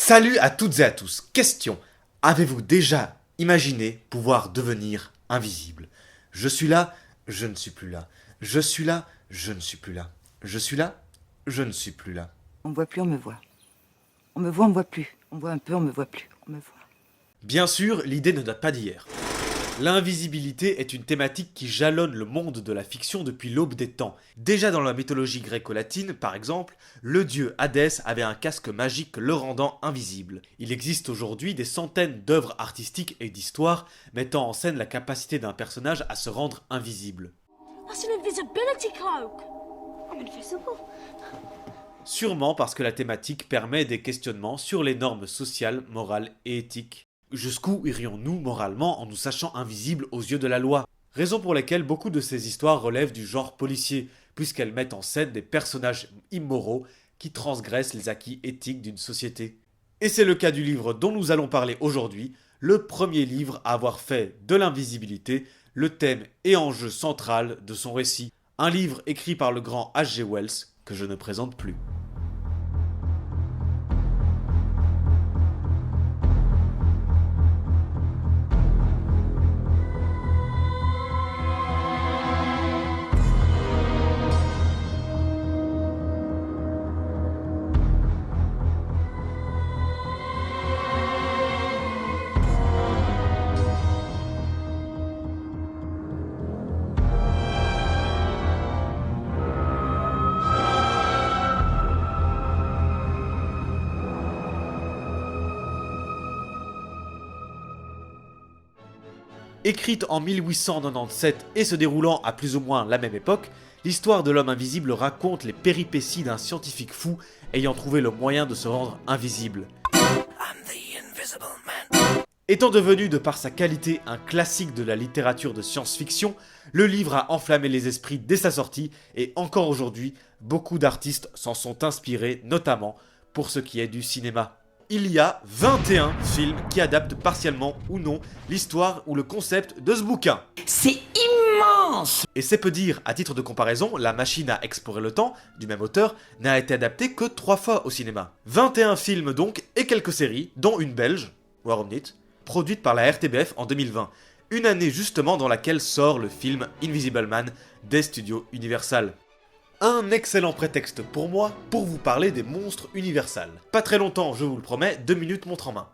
Salut à toutes et à tous. Question. Avez-vous déjà imaginé pouvoir devenir invisible? Je suis là, je ne suis plus là. Je suis là, je ne suis plus là. Je suis là, je ne suis plus là. On me voit plus, on me voit. On me voit, on me voit plus. On me voit un peu, on me voit plus. On me voit. Bien sûr, l'idée ne date pas d'hier. L'invisibilité est une thématique qui jalonne le monde de la fiction depuis l'aube des temps. Déjà dans la mythologie gréco-latine, par exemple, le dieu Hadès avait un casque magique le rendant invisible. Il existe aujourd'hui des centaines d'œuvres artistiques et d'histoires mettant en scène la capacité d'un personnage à se rendre invisible. That's an invisibility cloak. I'm invisible. Sûrement parce que la thématique permet des questionnements sur les normes sociales, morales et éthiques. Jusqu'où irions-nous moralement en nous sachant invisibles aux yeux de la loi? Raison pour laquelle beaucoup de ces histoires relèvent du genre policier, puisqu'elles mettent en scène des personnages immoraux qui transgressent les acquis éthiques d'une société. Et c'est le cas du livre dont nous allons parler aujourd'hui, le premier livre à avoir fait de l'invisibilité le thème et enjeu central de son récit. Un livre écrit par le grand H.G. Wells, que je ne présente plus. Écrite en 1897 et se déroulant à plus ou moins la même époque, l'histoire de l'homme invisible raconte les péripéties d'un scientifique fou ayant trouvé le moyen de se rendre invisible. Étant devenu de par sa qualité un classique de la littérature de science-fiction, le livre a enflammé les esprits dès sa sortie et encore aujourd'hui, beaucoup d'artistes s'en sont inspirés, notamment pour ce qui est du cinéma. Il y a 21 films qui adaptent partiellement ou non l'histoire ou le concept de ce bouquin. C'est immense! Et c'est peu dire, à titre de comparaison, La machine à explorer le temps, du même auteur, n'a été adaptée que 3 fois au cinéma. 21 films donc, et quelques séries, dont une belge, Wormnit, produite par la RTBF en 2020. Une année justement dans laquelle sort le film Invisible Man des studios Universal. Un excellent prétexte pour moi pour vous parler des monstres Universal. Pas très longtemps, je vous le promets, 2 minutes montre en main.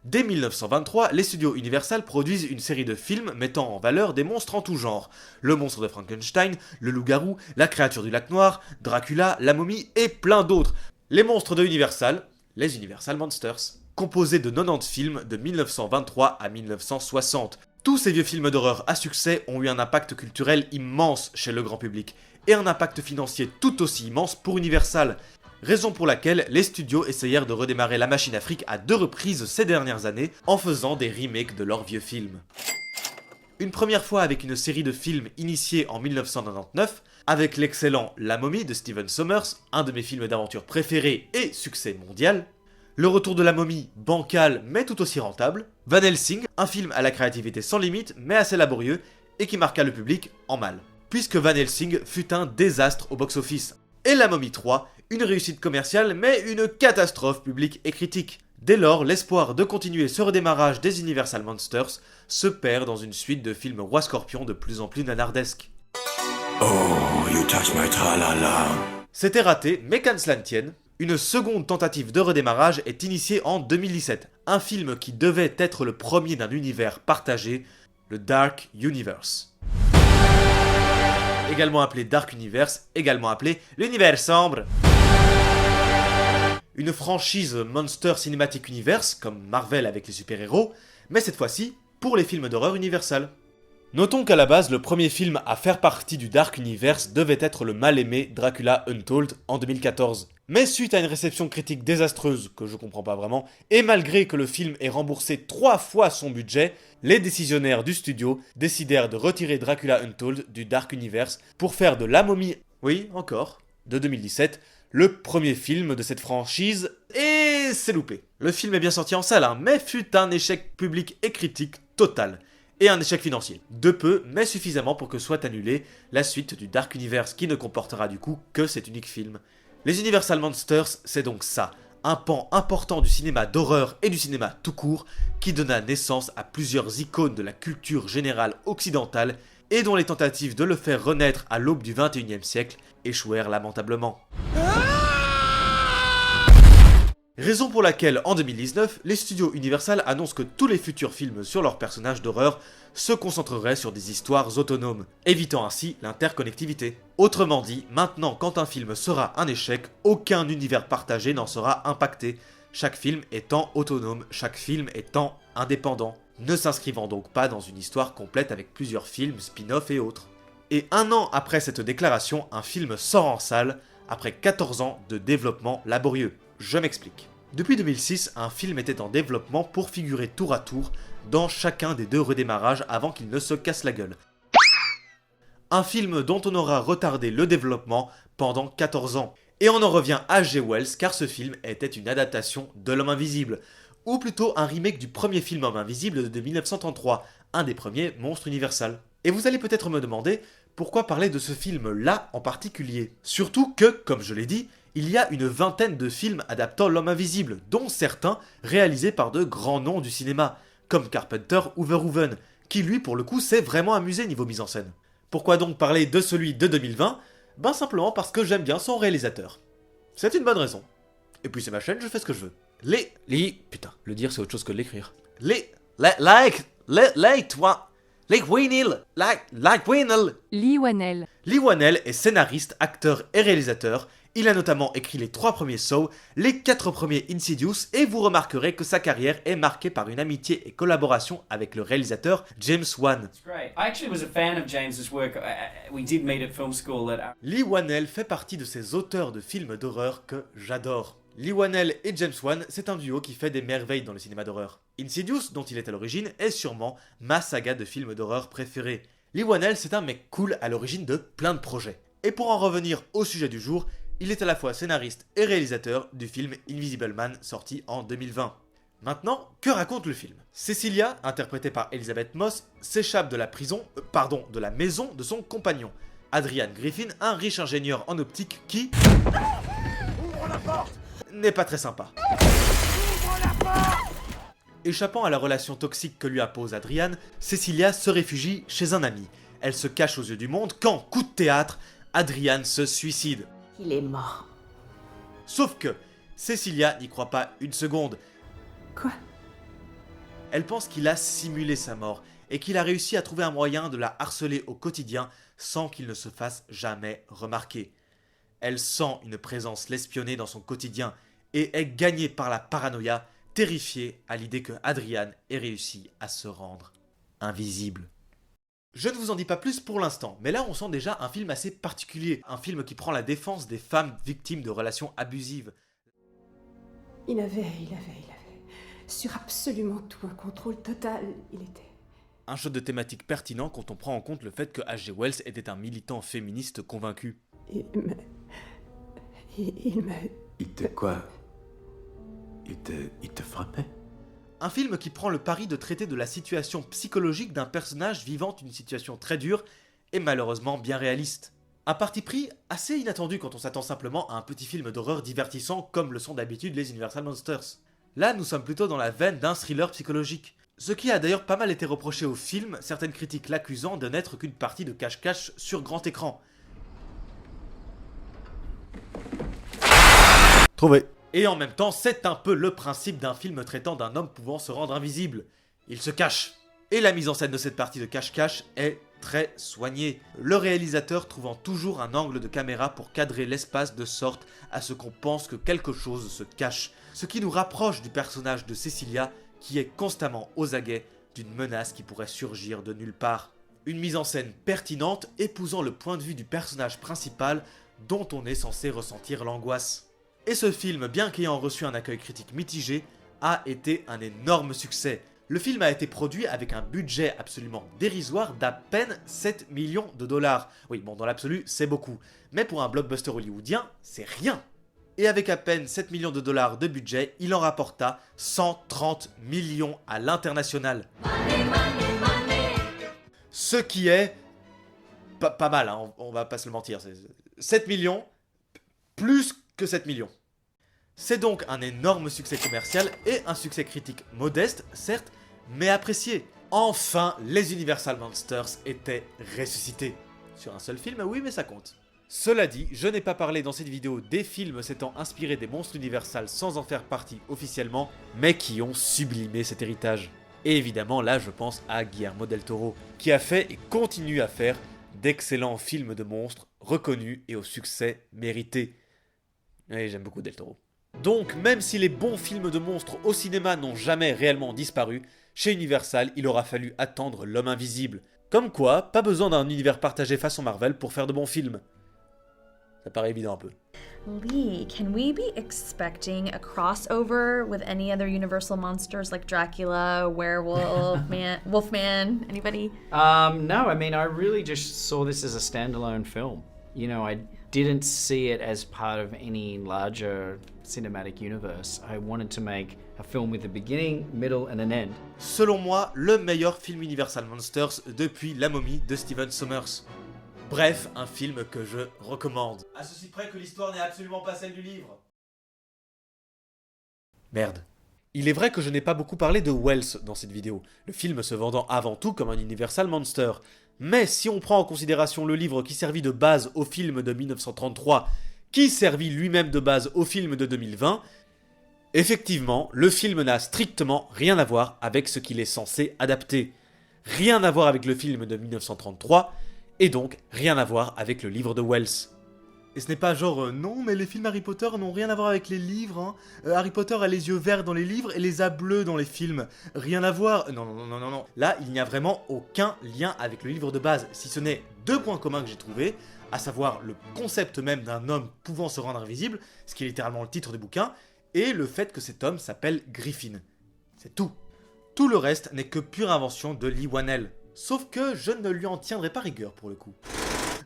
Dès 1923, les studios Universal produisent une série de films mettant en valeur des monstres en tout genre. Le monstre de Frankenstein, le loup-garou, la créature du lac noir, Dracula, la momie et plein d'autres. Les monstres de Universal, les Universal Monsters, composés de 90 films de 1923 à 1960. Tous ces vieux films d'horreur à succès ont eu un impact culturel immense chez le grand public, et un impact financier tout aussi immense pour Universal. Raison pour laquelle les studios essayèrent de redémarrer la machine à fric à 2 reprises ces dernières années en faisant des remakes de leurs vieux films. Une première fois avec une série de films initiée en 1999, avec l'excellent La momie de Stephen Sommers, un de mes films d'aventure préférés et succès mondial. Le retour de la momie, bancal mais tout aussi rentable. Van Helsing, un film à la créativité sans limite mais assez laborieux et qui marqua le public en mal, puisque Van Helsing fut un désastre au box-office. Et La momie 3, une réussite commerciale mais une catastrophe publique et critique. Dès lors, l'espoir de continuer ce redémarrage des Universal Monsters se perd dans une suite de films Roi Scorpion de plus en plus nanardesques. Oh, you touch my tra-la-la. C'était raté, mais qu'à cela ne tienne, une seconde tentative de redémarrage est initiée en 2017. Un film qui devait être le premier d'un univers partagé, le Dark Universe. Également appelé Dark Universe, également appelé l'univers sombre. Une franchise Monster Cinematic Universe, comme Marvel avec les super-héros, mais cette fois-ci pour les films d'horreur Universal. Notons qu'à la base, le premier film à faire partie du Dark Universe devait être le mal-aimé Dracula Untold en 2014. Mais suite à une réception critique désastreuse, que je comprends pas vraiment, et malgré que le film ait remboursé 3 fois son budget, les décisionnaires du studio décidèrent de retirer Dracula Untold du Dark Universe pour faire de La momie, oui, encore, de 2017, le premier film de cette franchise, et c'est loupé. Le film est bien sorti en salle, mais fut un échec public et critique total. Et un échec financier. De peu, mais suffisamment pour que soit annulée la suite du Dark Universe qui ne comportera du coup que cet unique film. Les Universal Monsters, c'est donc ça. un pan important du cinéma d'horreur et du cinéma tout court qui donna naissance à plusieurs icônes de la culture générale occidentale et dont les tentatives de le faire renaître à l'aube du XXIe siècle échouèrent lamentablement. Raison pour laquelle, en 2019, les studios Universal annoncent que tous les futurs films sur leurs personnages d'horreur se concentreraient sur des histoires autonomes, évitant ainsi l'interconnectivité. Autrement dit, maintenant quand un film sera un échec, aucun univers partagé n'en sera impacté, chaque film étant autonome, chaque film étant indépendant, ne s'inscrivant donc pas dans une histoire complète avec plusieurs films, spin-off et autres. Et un an après cette déclaration, un film sort en salle, après 14 ans de développement laborieux. Je m'explique. Depuis 2006, un film était en développement pour figurer tour à tour dans chacun des deux redémarrages avant qu'il ne se casse la gueule. Un film dont on aura retardé le développement pendant 14 ans. Et on en revient à H.G. Wells car ce film était une adaptation de L'Homme Invisible, ou plutôt un remake du premier film Homme Invisible de 1933, un des premiers monstres Universal. Et vous allez peut-être me demander pourquoi parler de ce film-là en particulier. Surtout que, comme je l'ai dit, il y a une vingtaine de films adaptant L'Homme Invisible, dont certains réalisés par de grands noms du cinéma, comme Carpenter ou Verhoeven, qui lui pour le coup s'est vraiment amusé niveau mise en scène. Pourquoi donc parler de celui de 2020 ? Ben simplement parce que j'aime bien son réalisateur. C'est une bonne raison. Et puis c'est ma chaîne, je fais ce que je veux. Putain, le dire c'est autre chose que l'écrire. Lee Whannell. Lee Whannell est scénariste, acteur et réalisateur. Il a notamment écrit les 3 premiers Saw, les 4 premiers Insidious, et vous remarquerez que sa carrière est marquée par une amitié et collaboration avec le réalisateur James Wan. Lee Whannell fait partie de ces auteurs de films d'horreur que j'adore. Lee Whannell et James Wan, c'est un duo qui fait des merveilles dans le cinéma d'horreur. Insidious, dont il est à l'origine, est sûrement ma saga de films d'horreur préférée. Lee Whannell, c'est un mec cool à l'origine de plein de projets. Et pour en revenir au sujet du jour, il est à la fois scénariste et réalisateur du film Invisible Man sorti en 2020. Maintenant, que raconte le film ? Cecilia, interprétée par Elizabeth Moss, s'échappe de de la maison de son compagnon, Adrian Griffin, un riche ingénieur en optique qui n'est pas très sympa. Échappant à la relation toxique que lui impose Adrian, Cecilia se réfugie chez un ami. Elle se cache aux yeux du monde quand, coup de théâtre, Adrian se suicide. Il est mort. Sauf que Cecilia n'y croit pas une seconde. Quoi ? Elle pense qu'il a simulé sa mort et qu'il a réussi à trouver un moyen de la harceler au quotidien sans qu'il ne se fasse jamais remarquer. Elle sent une présence l'espionnée dans son quotidien et est gagnée par la paranoïa, terrifiée à l'idée que Adrian ait réussi à se rendre invisible. Je ne vous en dis pas plus pour l'instant, mais là on sent déjà un film assez particulier, un film qui prend la défense des femmes victimes de relations abusives. Il avait sur absolument tout un contrôle total, il était... Un choix de thématique pertinent quand on prend en compte le fait que H.G. Wells était un militant féministe convaincu. Il te quoi ? Il te frappait ? Un film qui prend le pari de traiter de la situation psychologique d'un personnage vivant une situation très dure et malheureusement bien réaliste. Un parti pris assez inattendu quand on s'attend simplement à un petit film d'horreur divertissant comme le sont d'habitude les Universal Monsters. Là, nous sommes plutôt dans la veine d'un thriller psychologique. Ce qui a d'ailleurs pas mal été reproché au film, certaines critiques l'accusant de n'être qu'une partie de cache-cache sur grand écran. Trouvé. Et en même temps, c'est un peu le principe d'un film traitant d'un homme pouvant se rendre invisible. Il se cache. Et la mise en scène de cette partie de cache-cache est très soignée. Le réalisateur trouvant toujours un angle de caméra pour cadrer l'espace de sorte à ce qu'on pense que quelque chose se cache. Ce qui nous rapproche du personnage de Cecilia qui est constamment aux aguets d'une menace qui pourrait surgir de nulle part. Une mise en scène pertinente épousant le point de vue du personnage principal dont on est censé ressentir l'angoisse. Et ce film, bien qu'ayant reçu un accueil critique mitigé, a été un énorme succès. Le film a été produit avec un budget absolument dérisoire d'à peine 7 millions de dollars. Oui, bon, dans l'absolu, c'est beaucoup. Mais pour un blockbuster hollywoodien, c'est rien. Et avec à peine 7 millions de dollars de budget, il en rapporta 130 millions à l'international. Ce qui est pas mal, hein, on va pas se le mentir. 7 millions, plus que 7 millions. C'est donc un énorme succès commercial et un succès critique modeste, certes, mais apprécié. Enfin, les Universal Monsters étaient ressuscités. Sur un seul film, oui, mais ça compte. Cela dit, je n'ai pas parlé dans cette vidéo des films s'étant inspirés des monstres Universal sans en faire partie officiellement, mais qui ont sublimé cet héritage. Et évidemment, là, je pense à Guillermo del Toro, qui a fait et continue à faire d'excellents films de monstres reconnus et au succès mérité. Oui, j'aime beaucoup del Toro. Donc, même si les bons films de monstres au cinéma n'ont jamais réellement disparu, chez Universal, il aura fallu attendre L'Homme Invisible. Comme quoi, pas besoin d'un univers partagé façon Marvel pour faire de bons films. Ça paraît évident un peu. Lee, can we be expecting a crossover with any other Universal monsters like Dracula, Werewolf, Wolfman, anybody? No, I mean, I really just saw this as a standalone film. You know, I didn't see it as part of any larger cinematic universe. I wanted to make a film with a beginning, middle and an end. Selon moi, le meilleur film Universal Monsters depuis La Momie de Steven Sommers. Bref, un film que je recommande. À ceci près que l'histoire n'est absolument pas celle du livre. Merde. Il est vrai que je n'ai pas beaucoup parlé de Wells dans cette vidéo, le film se vendant avant tout comme un Universal Monster. Mais si on prend en considération le livre qui servit de base au film de 1933, qui servit lui-même de base au film de 2020, effectivement, le film n'a strictement rien à voir avec ce qu'il est censé adapter. Rien à voir avec le film de 1933, et donc rien à voir avec le livre de Wells. Et ce n'est pas genre non, mais les films Harry Potter n'ont rien à voir avec les livres. Hein. Harry Potter a les yeux verts dans les livres et les a bleus dans les films. Rien à voir. Non. Là, il n'y a vraiment aucun lien avec le livre de base, si ce n'est 2 points communs que j'ai trouvés, à savoir le concept même d'un homme pouvant se rendre invisible, ce qui est littéralement le titre du bouquin, et le fait que cet homme s'appelle Griffin. C'est tout. Tout le reste n'est que pure invention de Lee Whannell. Sauf que je ne lui en tiendrai pas rigueur pour le coup.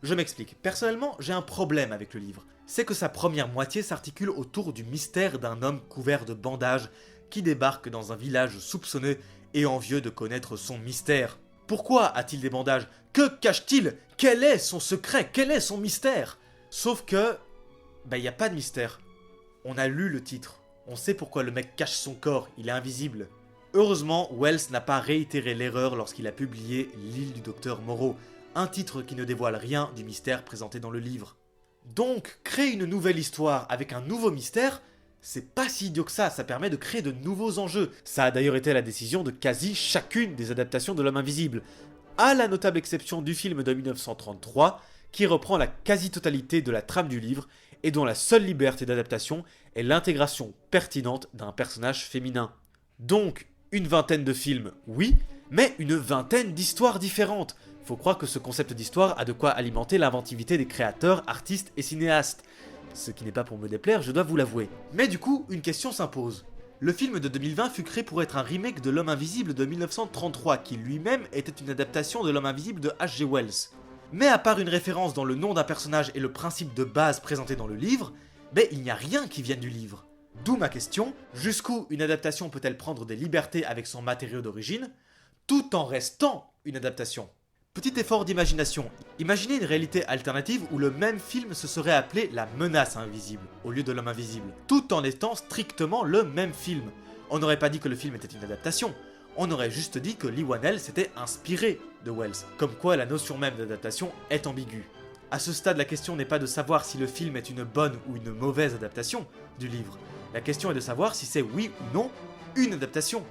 Je m'explique. Personnellement, j'ai un problème avec le livre. C'est que sa première moitié s'articule autour du mystère d'un homme couvert de bandages qui débarque dans un village soupçonneux et envieux de connaître son mystère. Pourquoi a-t-il des bandages? Que cache-t-il? Quel est son secret? Quel est son mystère? Sauf que... il n'y a pas de mystère. On a lu le titre. On sait pourquoi le mec cache son corps, il est invisible. Heureusement, Wells n'a pas réitéré l'erreur lorsqu'il a publié L'île du docteur Moreau, un titre qui ne dévoile rien du mystère présenté dans le livre. Donc, créer une nouvelle histoire avec un nouveau mystère, c'est pas si idiot que ça permet de créer de nouveaux enjeux. Ça a d'ailleurs été la décision de quasi chacune des adaptations de L'Homme Invisible, à la notable exception du film de 1933, qui reprend la quasi-totalité de la trame du livre, et dont la seule liberté d'adaptation est l'intégration pertinente d'un personnage féminin. Donc, une vingtaine de films, oui, mais une vingtaine d'histoires différentes. Faut croire que ce concept d'histoire a de quoi alimenter l'inventivité des créateurs, artistes et cinéastes. Ce qui n'est pas pour me déplaire, je dois vous l'avouer. Mais du coup, une question s'impose. Le film de 2020 fut créé pour être un remake de L'Homme Invisible de 1933, qui lui-même était une adaptation de L'Homme Invisible de H.G. Wells. Mais à part une référence dans le nom d'un personnage et le principe de base présenté dans le livre, il n'y a rien qui vienne du livre. D'où ma question, jusqu'où une adaptation peut-elle prendre des libertés avec son matériau d'origine, tout en restant une adaptation? Petit effort d'imagination. Imaginez une réalité alternative où le même film se serait appelé La Menace Invisible, au lieu de L'Homme Invisible, tout en étant strictement le même film. On n'aurait pas dit que le film était une adaptation, on aurait juste dit que Lee Whannell s'était inspiré de Wells, comme quoi la notion même d'adaptation est ambiguë. À ce stade, la question n'est pas de savoir si le film est une bonne ou une mauvaise adaptation du livre, la question est de savoir si c'est oui ou non une adaptation.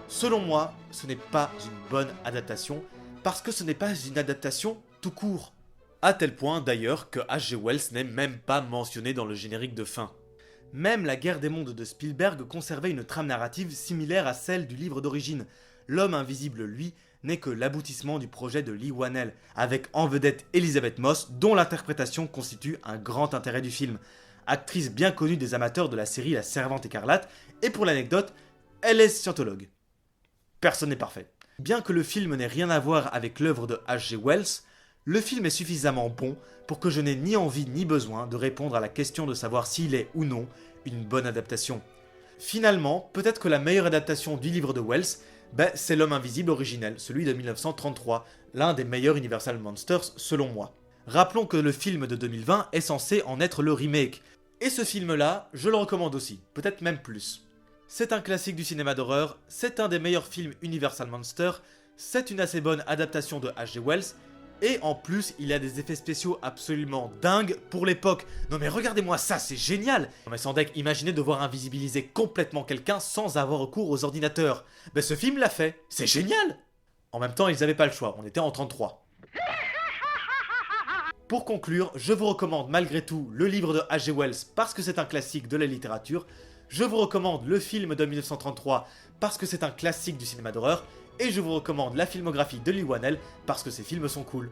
Selon moi, ce n'est pas une bonne adaptation, parce que ce n'est pas une adaptation tout court. À tel point d'ailleurs que H.G. Wells n'est même pas mentionné dans le générique de fin. Même La Guerre des Mondes de Spielberg conservait une trame narrative similaire à celle du livre d'origine. L'Homme Invisible, lui, n'est que l'aboutissement du projet de Lee Whannell, avec en vedette Elisabeth Moss, dont l'interprétation constitue un grand intérêt du film. Actrice bien connue des amateurs de la série La Servante écarlate, et pour l'anecdote, elle est scientologue. Personne n'est parfait. Bien que le film n'ait rien à voir avec l'œuvre de H.G. Wells, le film est suffisamment bon pour que je n'ai ni envie ni besoin de répondre à la question de savoir s'il est ou non une bonne adaptation. Finalement, peut-être que la meilleure adaptation du livre de Wells, c'est L'Homme Invisible originel, celui de 1933, l'un des meilleurs Universal Monsters selon moi. Rappelons que le film de 2020 est censé en être le remake. Et ce film-là, je le recommande aussi, peut-être même plus. C'est un classique du cinéma d'horreur, c'est un des meilleurs films Universal Monsters, c'est une assez bonne adaptation de H.G. Wells, et en plus, il a des effets spéciaux absolument dingues pour l'époque. Non mais regardez-moi ça, c'est génial! Non mais sans deck, imaginez devoir invisibiliser complètement quelqu'un sans avoir recours aux ordinateurs. Ben ce film l'a fait, c'est génial! En même temps, ils avaient pas le choix, on était en 33. Pour conclure, je vous recommande malgré tout le livre de H.G. Wells parce que c'est un classique de la littérature, je vous recommande le film de 1933 parce que c'est un classique du cinéma d'horreur, et je vous recommande la filmographie de Leigh Whannell parce que ses films sont cool.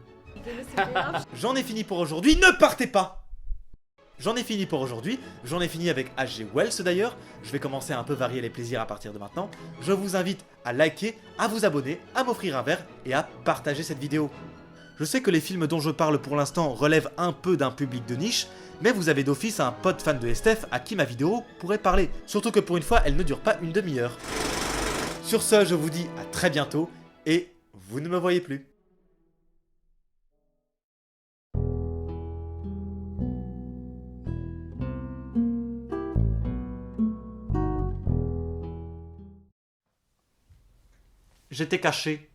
J'en ai fini pour aujourd'hui, ne partez pas! J'en ai fini pour aujourd'hui, j'en ai fini avec H.G. Wells d'ailleurs, je vais commencer à un peu varier les plaisirs à partir de maintenant, je vous invite à liker, à vous abonner, à m'offrir un verre et à partager cette vidéo. Je sais que les films dont je parle pour l'instant relèvent un peu d'un public de niche, mais vous avez d'office un pote fan de SF à qui ma vidéo pourrait parler, surtout que pour une fois elle ne dure pas une demi-heure. Sur ce, je vous dis à très bientôt, et vous ne me voyez plus. J'étais caché.